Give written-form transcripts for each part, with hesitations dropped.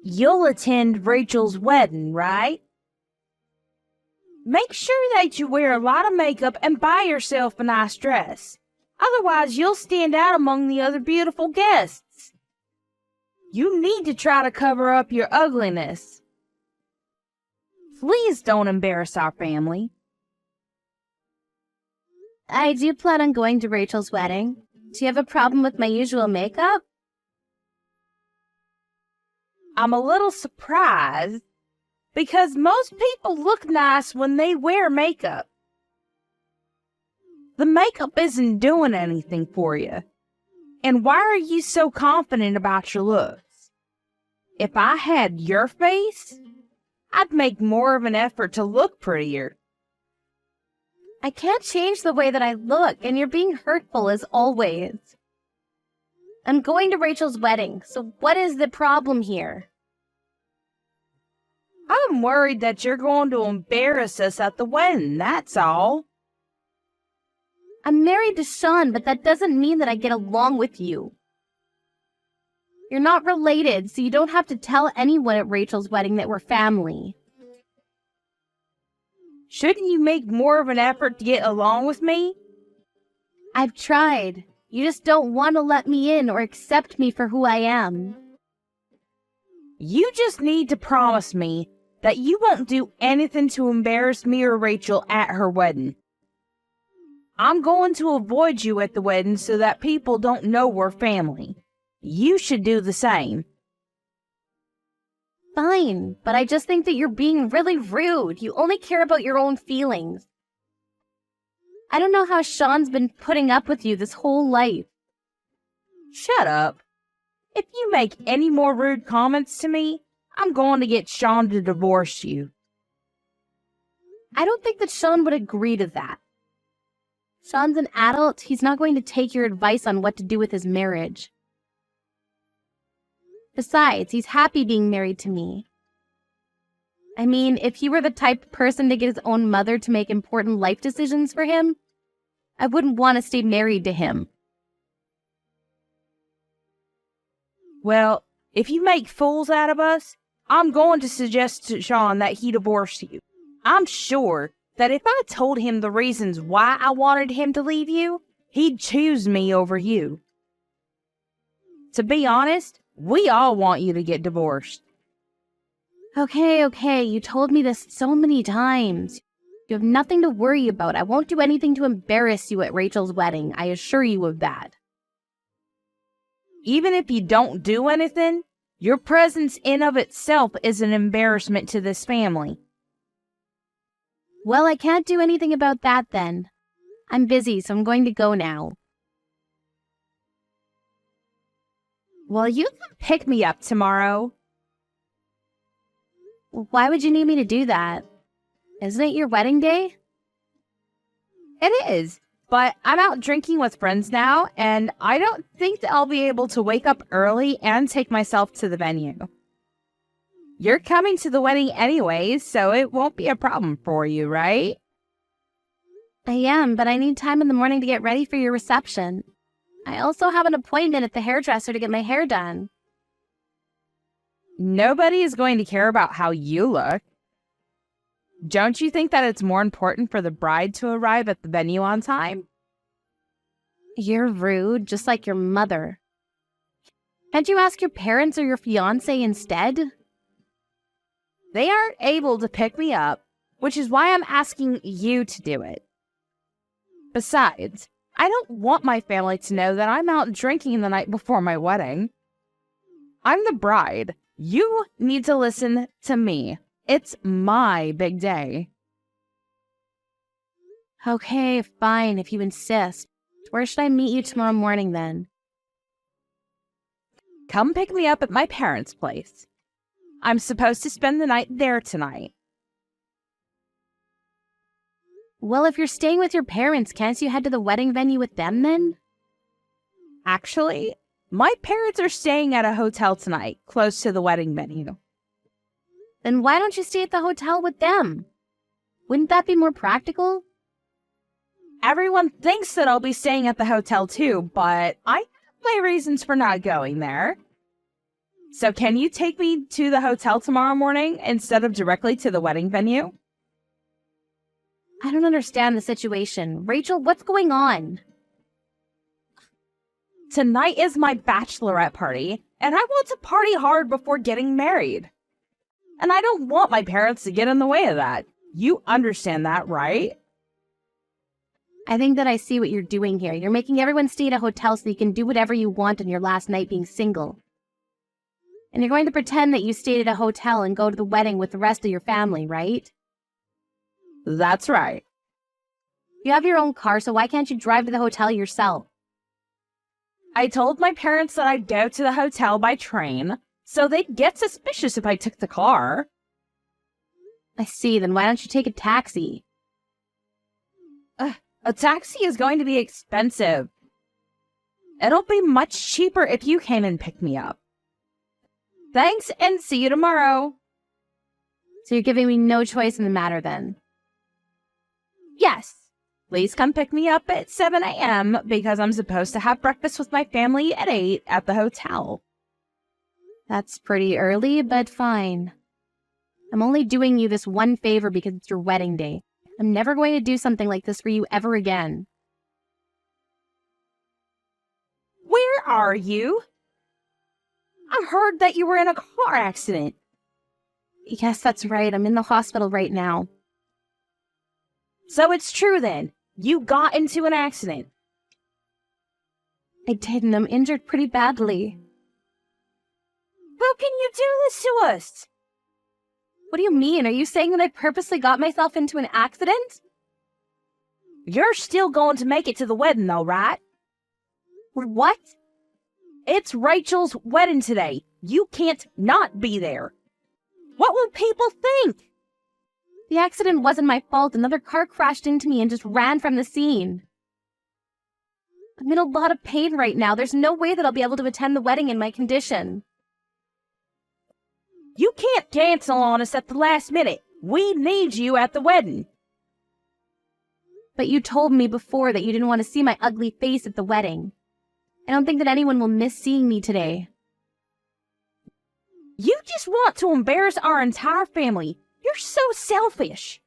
You'll attend Rachel's wedding, right? Make sure that you wear a lot of makeup and buy yourself a nice dress. Otherwise, you'll stand out among the other beautiful guests. You need to try to cover up your ugliness. Please don't embarrass our family. I do plan on going to Rachel's wedding. Do you have a problem with my usual makeup? I'm a little surprised because most people look nice when they wear makeup. The makeup isn't doing anything for you. And why are you so confident about your looks? If I had your face, I'd make more of an effort to look prettier. I can't change the way that I look, and you're being hurtful as always. I'm going to Rachel's wedding, so what is the problem here? I'm worried that you're going to embarrass us at the wedding, that's all. I'm married to Sean, but that doesn't mean that I get along with you. You're not related, so you don't have to tell anyone at Rachel's wedding that we're family. Shouldn't you make more of an effort to get along with me? I've tried. You just don't want to let me in or accept me for who I am. You just need to promise me that you won't do anything to embarrass me or Rachel at her wedding. I'm going to avoid you at the wedding so that people don't know we're family. You should do the same. Fine, but I just think that you're being really rude. You only care about your own feelings. I don't know how Sean's been putting up with you this whole life. Shut up. If you make any more rude comments to me, I'm going to get Sean to divorce you. I don't think that Sean would agree to that. Sean's an adult. He's not going to take your advice on what to do with his marriage. Besides, he's happy being married to me. I mean, if he were the type of person to get his own mother to make important life decisions for him, I wouldn't want to stay married to him. Well, if you make fools out of us, I'm going to suggest to Sean that he divorce you. I'm sure that if I told him the reasons why I wanted him to leave you, he'd choose me over you. To be honest, we all want you to get divorced. Okay, you told me this so many times. You have nothing to worry about. I won't do anything to embarrass you at Rachel's wedding. I assure you of that. Even if you don't do anything, your presence in of itself is an embarrassment to this family. Well, I can't do anything about that then. I'm busy, so I'm going to go now. Well, you can pick me up tomorrow. Why would you need me to do that? Isn't it your wedding day? It is, but I'm out drinking with friends now, and I don't think that I'll be able to wake up early and take myself to the venue. You're coming to the wedding anyways, so it won't be a problem for you, right? I am, but I need time in the morning to get ready for your reception. I also have an appointment at the hairdresser to get my hair done. Nobody is going to care about how you look. Don't you think that it's more important for the bride to arrive at the venue on time? You're rude, just like your mother. Can't you ask your parents or your fiancé instead? They aren't able to pick me up, which is why I'm asking you to do it. Besides, I don't want my family to know that I'm out drinking the night before my wedding. I'm the bride. You need to listen to me. It's my big day. Okay, fine, if you insist. Where should I meet you tomorrow morning then? Come pick me up at my parents' place. I'm supposed to spend the night there tonight. Well, if you're staying with your parents, can't you head to the wedding venue with them then? Actually, my parents are staying at a hotel tonight, close to the wedding venue. Then why don't you stay at the hotel with them? Wouldn't that be more practical? Everyone thinks that I'll be staying at the hotel too, but I have my reasons for not going there. So can you take me to the hotel tomorrow morning instead of directly to the wedding venue? I don't understand the situation. Rachel, what's going on? Tonight is my bachelorette party, and I want to party hard before getting married. And I don't want my parents to get in the way of that. You understand that, right? I think that I see what you're doing here. You're making everyone stay at a hotel so you can do whatever you want on your last night being single. And you're going to pretend that you stayed at a hotel and go to the wedding with the rest of your family, right? That's right. You have your own car, so why can't you drive to the hotel yourself? I told my parents that I'd go to the hotel by train, so they'd get suspicious if I took the car. I see, then why don't you take a taxi? A taxi is going to be expensive. It'll be much cheaper if you came and picked me up. Thanks, and see you tomorrow. So you're giving me no choice in the matter then? Yes. Please come pick me up at 7 a.m. because I'm supposed to have breakfast with my family at 8 at the hotel. That's pretty early, but fine. I'm only doing you this one favor because it's your wedding day. I'm never going to do something like this for you ever again. Where are you? I heard that you were in a car accident. Yes, that's right. I'm in the hospital right now. So it's true then. You got into an accident. I did, and I'm injured pretty badly. How can you do this to us? What do you mean? Are you saying that I purposely got myself into an accident? You're still going to make it to the wedding though, right? What? It's Rachel's wedding today. You can't not be there. What will people think? The accident wasn't my fault. Another car crashed into me and just ran from the scene. I'm in a lot of pain right now. There's no way that I'll be able to attend the wedding in my condition. You can't cancel on us at the last minute. We need you at the wedding. But you told me before that you didn't want to see my ugly face at the wedding. I don't think that anyone will miss seeing me today. You just want to embarrass our entire family. You're so selfish.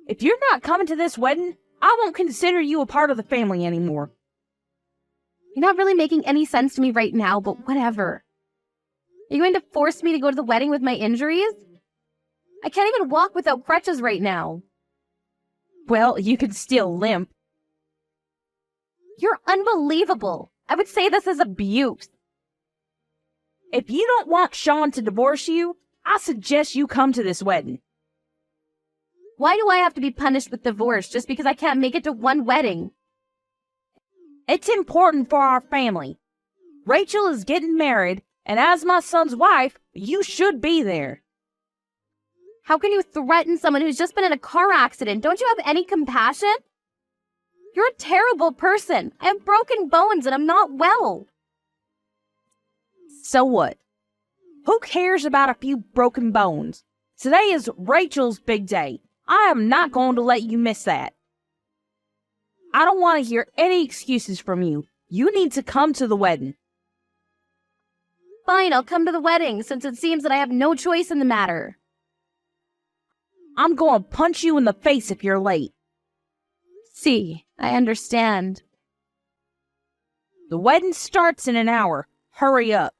If you're not coming to this wedding, I won't consider you a part of the family anymore. You're not really making any sense to me right now, but whatever. Are you going to force me to go to the wedding with my injuries? I can't even walk without crutches right now. Well, you could still limp. You're unbelievable. I would say this is abuse. If you don't want Sean to divorce you, I suggest you come to this wedding. Why do I have to be punished with divorce just because I can't make it to one wedding? It's important for our family. Rachel is getting married, and as my son's wife, you should be there. How can you threaten someone who's just been in a car accident? Don't you have any compassion? You're a terrible person. I have broken bones and I'm not well. So what? Who cares about a few broken bones? Today is Rachel's big day. I am not going to let you miss that. I don't want to hear any excuses from you. You need to come to the wedding. Fine, I'll come to the wedding since it seems that I have no choice in the matter. I'm going to punch you in the face if you're late. See, I understand. The wedding starts in an hour. Hurry up.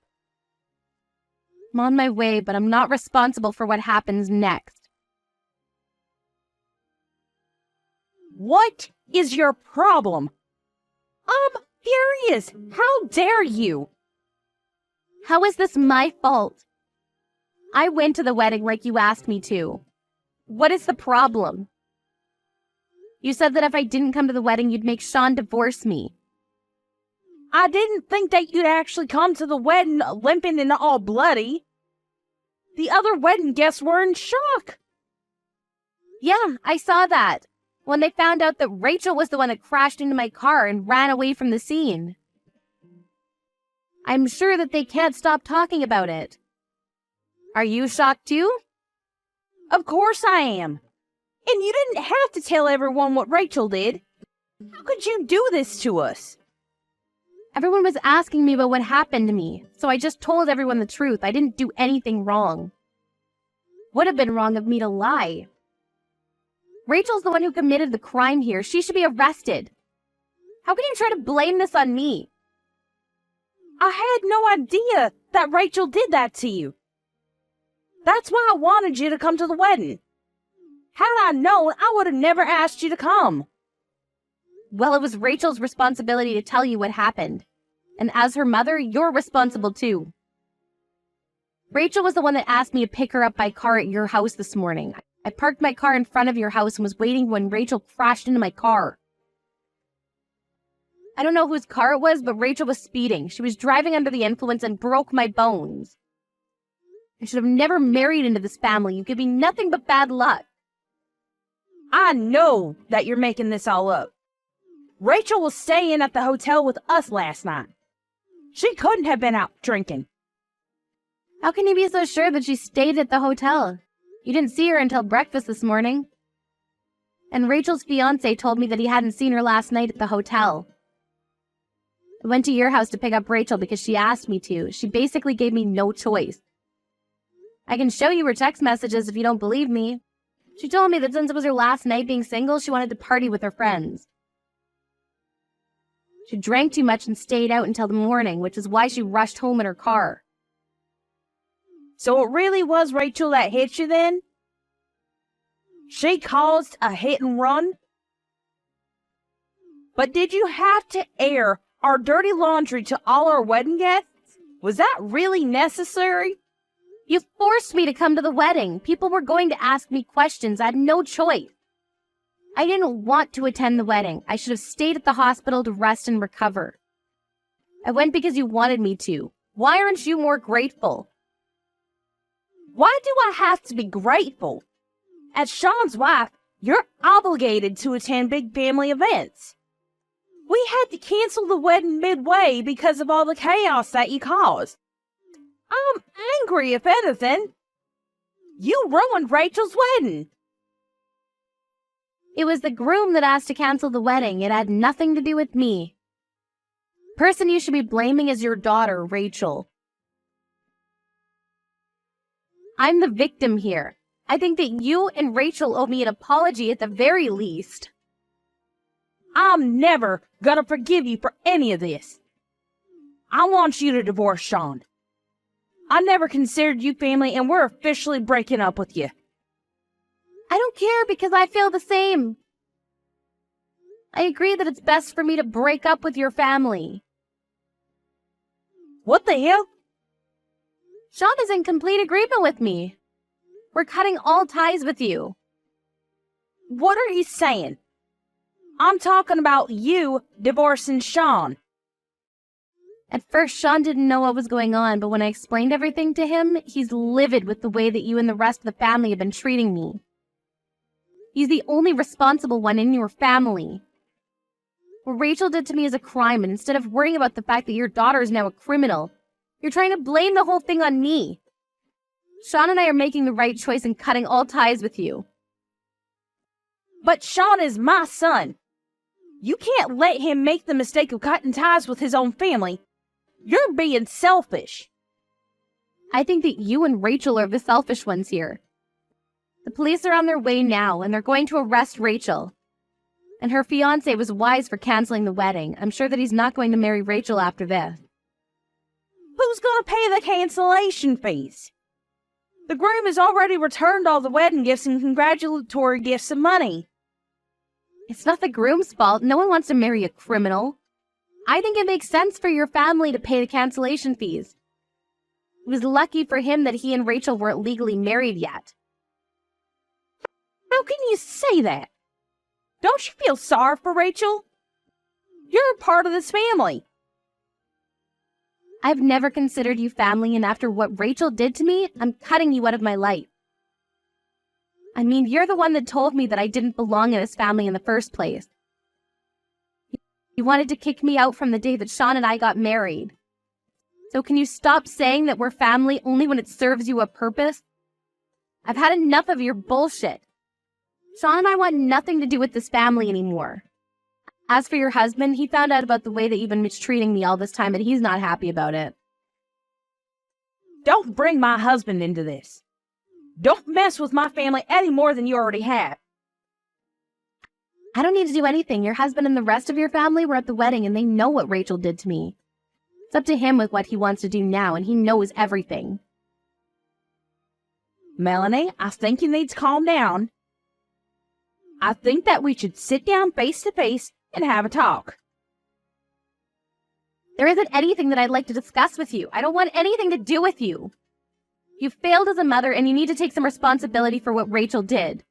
I'm on my way, but I'm not responsible for what happens next. What is your problem? I'm furious. How dare you? How is this my fault? I went to the wedding like you asked me to. What is the problem? You said that if I didn't come to the wedding, you'd make Sean divorce me. I didn't think that you'd actually come to the wedding limping and all bloody. The other wedding guests were in shock. Yeah, I saw that. When they found out that Rachel was the one that crashed into my car and ran away from the scene. I'm sure that they can't stop talking about it. Are you shocked too? Of course I am. And you didn't have to tell everyone what Rachel did. How could you do this to us? Everyone was asking me about what happened to me, so I just told everyone the truth. I didn't do anything wrong. Would have been wrong of me to lie. Rachel's the one who committed the crime here. She should be arrested. How can you try to blame this on me? I had no idea that Rachel did that to you. That's why I wanted you to come to the wedding. Had I known, I would have never asked you to come. Well, it was Rachel's responsibility to tell you what happened. And as her mother, you're responsible too. Rachel was the one that asked me to pick her up by car at your house this morning. I parked my car in front of your house and was waiting when Rachel crashed into my car. I don't know whose car it was, but Rachel was speeding. She was driving under the influence and broke my bones. I should have never married into this family. You give me nothing but bad luck. I know that you're making this all up. Rachel was staying at the hotel with us last night. She couldn't have been out drinking. How can you be so sure that she stayed at the hotel? You didn't see her until breakfast this morning. And Rachel's fiancé told me that he hadn't seen her last night at the hotel. I went to your house to pick up Rachel because she asked me to. She basically gave me no choice. I can show you her text messages if you don't believe me. She told me that since it was her last night being single, she wanted to party with her friends. She drank too much and stayed out until the morning, which is why she rushed home in her car. So it really was Rachel that hit you then? She caused a hit and run? But did you have to air our dirty laundry to all our wedding guests? Was that really necessary? You forced me to come to the wedding. People were going to ask me questions. I had no choice. I didn't want to attend the wedding. I should have stayed at the hospital to rest and recover. I went because you wanted me to. Why aren't you more grateful? Why do I have to be grateful? As Sean's wife, you're obligated to attend big family events. We had to cancel the wedding midway because of all the chaos that you caused. I'm angry, if anything. You ruined Rachel's wedding. It was the groom that asked to cancel the wedding. It had nothing to do with me. The person you should be blaming is your daughter, Rachel. I'm the victim here. I think that you and Rachel owe me an apology at the very least. I'm never gonna forgive you for any of this. I want you to divorce Sean. I never considered you family, and we're officially breaking up with you. I don't care because I feel the same. I agree that it's best for me to break up with your family. What the hell? Sean is in complete agreement with me. We're cutting all ties with you. What are you saying? I'm talking about you divorcing Sean. At first, Sean didn't know what was going on, but when I explained everything to him, he's livid with the way that you and the rest of the family have been treating me. He's the only responsible one in your family. What Rachel did to me is a crime, and instead of worrying about the fact that your daughter is now a criminal, you're trying to blame the whole thing on me. Sean and I are making the right choice in cutting all ties with you. But Sean is my son. You can't let him make the mistake of cutting ties with his own family. You're being selfish. I think that you and Rachel are the selfish ones here. The police are on their way now, and they're going to arrest Rachel. And her fiancé was wise for canceling the wedding. I'm sure that he's not going to marry Rachel after this. Who's going to pay the cancellation fees? The groom has already returned all the wedding gifts and congratulatory gifts and money. It's not the groom's fault. No one wants to marry a criminal. I think it makes sense for your family to pay the cancellation fees. It was lucky for him that he and Rachel weren't legally married yet. How can you say that? Don't you feel sorry for Rachel? You're a part of this family. I've never considered you family, and after what Rachel did to me, I'm cutting you out of my life. I mean, you're the one that told me that I didn't belong in this family in the first place. You wanted to kick me out from the day that Sean and I got married. So can you stop saying that we're family only when it serves you a purpose? I've had enough of your bullshit. Sean and I want nothing to do with this family anymore. As for your husband, he found out about the way that you've been mistreating me all this time, and he's not happy about it. Don't bring my husband into this. Don't mess with my family any more than you already have. I don't need to do anything. Your husband and the rest of your family were at the wedding, and they know what Rachel did to me. It's up to him with what he wants to do now, and he knows everything. Melanie, I think you need to calm down. I think that we should sit down face to face and have a talk. There isn't anything that I'd like to discuss with you. I don't want anything to do with you. You failed as a mother, and you need to take some responsibility for what Rachel did.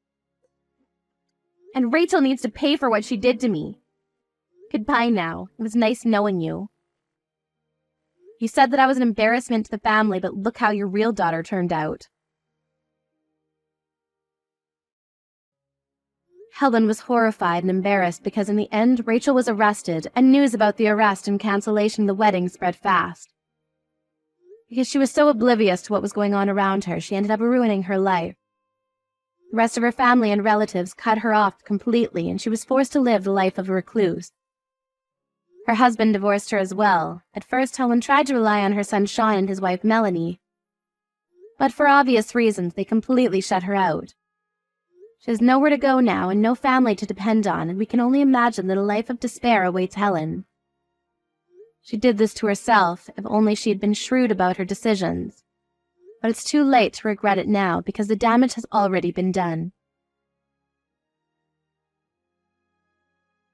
And Rachel needs to pay for what she did to me. Goodbye now. It was nice knowing you. You said that I was an embarrassment to the family, but look how your real daughter turned out. Helen was horrified and embarrassed because in the end, Rachel was arrested, and news about the arrest and cancellation of the wedding spread fast. Because she was so oblivious to what was going on around her, she ended up ruining her life. The rest of her family and relatives cut her off completely, and she was forced to live the life of a recluse. Her husband divorced her as well. At first, Helen tried to rely on her son Sean and his wife Melanie. But for obvious reasons, they completely shut her out. She has nowhere to go now and no family to depend on, and we can only imagine that a life of despair awaits Helen. She did this to herself, if only she had been shrewd about her decisions. But it's too late to regret it now because the damage has already been done.